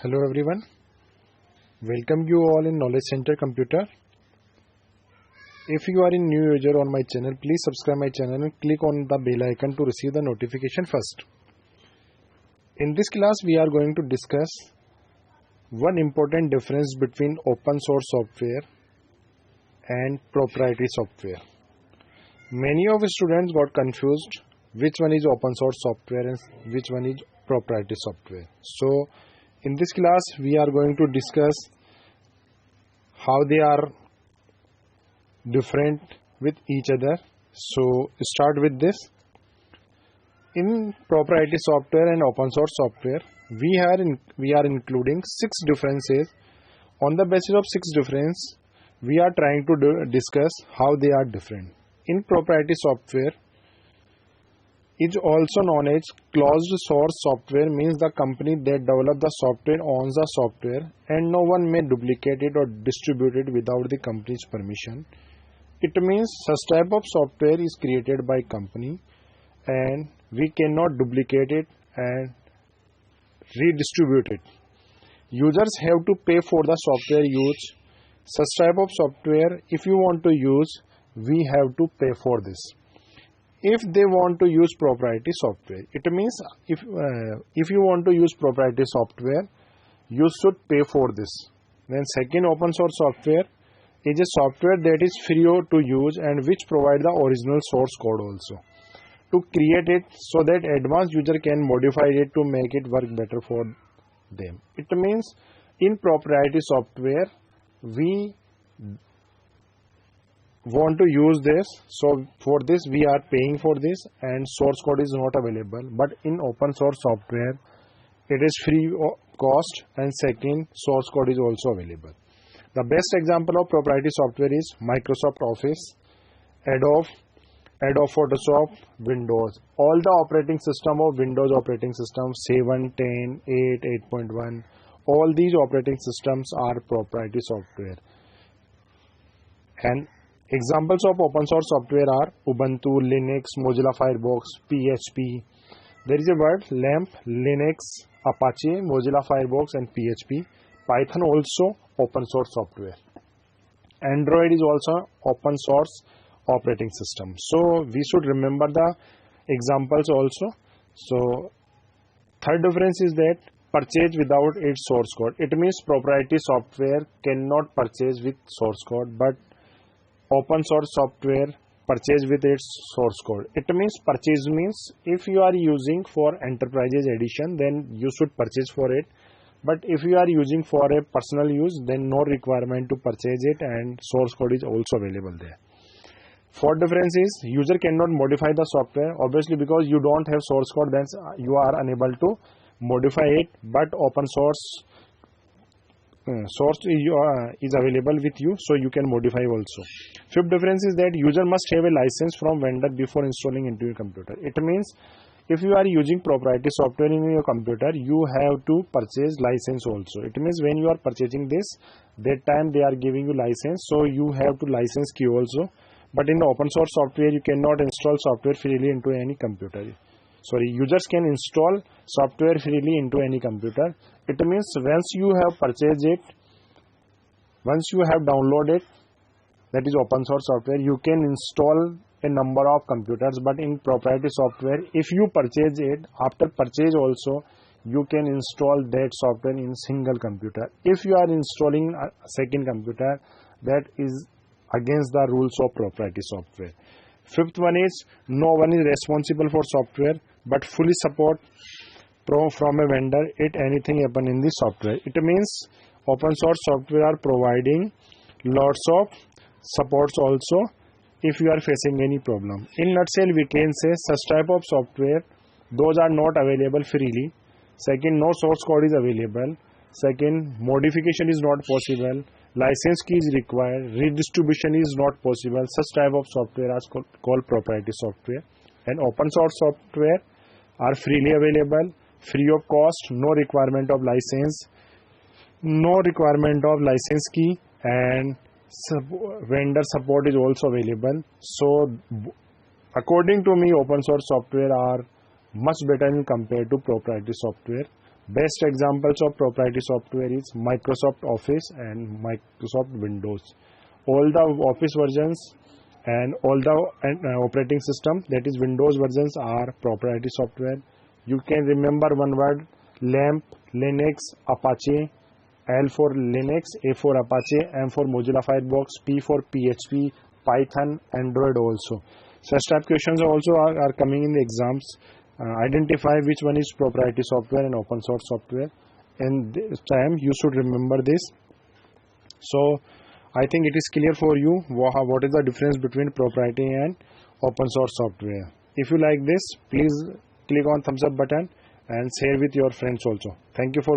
Hello everyone, welcome you all in Knowledge Center Computer. If you are a new user on my channel, please subscribe my channel and click on the bell icon to receive the notification first. In this class we are going to discuss one important difference between open source software and proprietary software. Many of the students got confused which one is open source software and which one is proprietary software. So in this class we are going to discuss how they are different with each other. So start with this. In proprietary software and open source software we are including 6 differences. On the basis of 6 differences we are trying to discuss how they are different. In proprietary software is also known as closed source software, means the company that develop the software owns the software and no one may duplicate it or distribute it without the company's permission. It means such type of software is created by company and we cannot duplicate it and redistribute it. Users have to pay for the software used. Such type of software, if you want to use, we have to pay for this. If they want to use proprietary software, it means if you want to use proprietary software, you should pay for this. Then second, open source software is a software that is free to use and which provide the original source code also to create it so that advanced user can modify it to make it work better for them. It means in proprietary software we want to use this, so for this we are paying for this and source code is not available. But in open source software it is free cost and second, source code is also available. The best example of proprietary software is Microsoft Office, Adobe Photoshop, Windows. All the operating system of Windows operating system 7, 10, 8, 8.1, all these operating systems are proprietary software. And examples of open source software are Ubuntu, Linux, Mozilla Firefox, PHP. There is a word LAMP, Linux, Apache, Mozilla Firefox and PHP. Python also open source software. Android is also open source operating system. So we should remember the examples also. So third difference is that purchase without its source code. It means proprietary software cannot purchase with source code, but open source software purchase with its source code. It means purchase means if you are using for enterprises edition, then you should purchase for it. But if you are using for a personal use, then no requirement to purchase it and source code is also available there. Fourth difference is user cannot modify the software, obviously because you don't have source code, then you are unable to modify it, but open source is available with you, so you can modify also. Fifth difference is that user must have a license from vendor before installing into your computer. It means if you are using proprietary software in your computer, you have to purchase license also. It means when you are purchasing this, that time they are giving you license, so you have to license key also. But in the open source software you cannot install software freely into any computer. Users can install software freely into any computer. It means once you have purchased it, once you have downloaded, that is open source software, you can install a number of computers. But in proprietary software, if you purchase it, after purchase also you can install that software in single computer. If you are installing a second computer, that is against the rules of proprietary software. Fifth one is no one is responsible for software but fully support from a vendor if anything happen in the software. It means open source software are providing lots of supports also if you are facing any problem. In nutshell we can say such type of software, those are not available freely. Second, no source code is available. Second, modification is not possible. License key is required. Redistribution is not possible. Such type of software are called proprietary software. And open source software are freely available, free of cost, no requirement of license, no requirement of license key, and vendor support is also available. So according to me, open source software are much better compared to proprietary software. Best examples of proprietary software is Microsoft Office and Microsoft Windows. All the Office versions and all the operating system, that is Windows versions, are proprietary software. You can remember one word: LAMP, Linux, Apache. L for Linux, A for Apache, M for Mozilla Firefox, P for PHP, Python, Android also. Such type questions also are coming in the exams. Identify which one is proprietary software and open source software. And this time you should remember this. So I think it is clear for you what is the difference between proprietary and open source software. If you like this, please click on thumbs up button and share with your friends also. Thank you for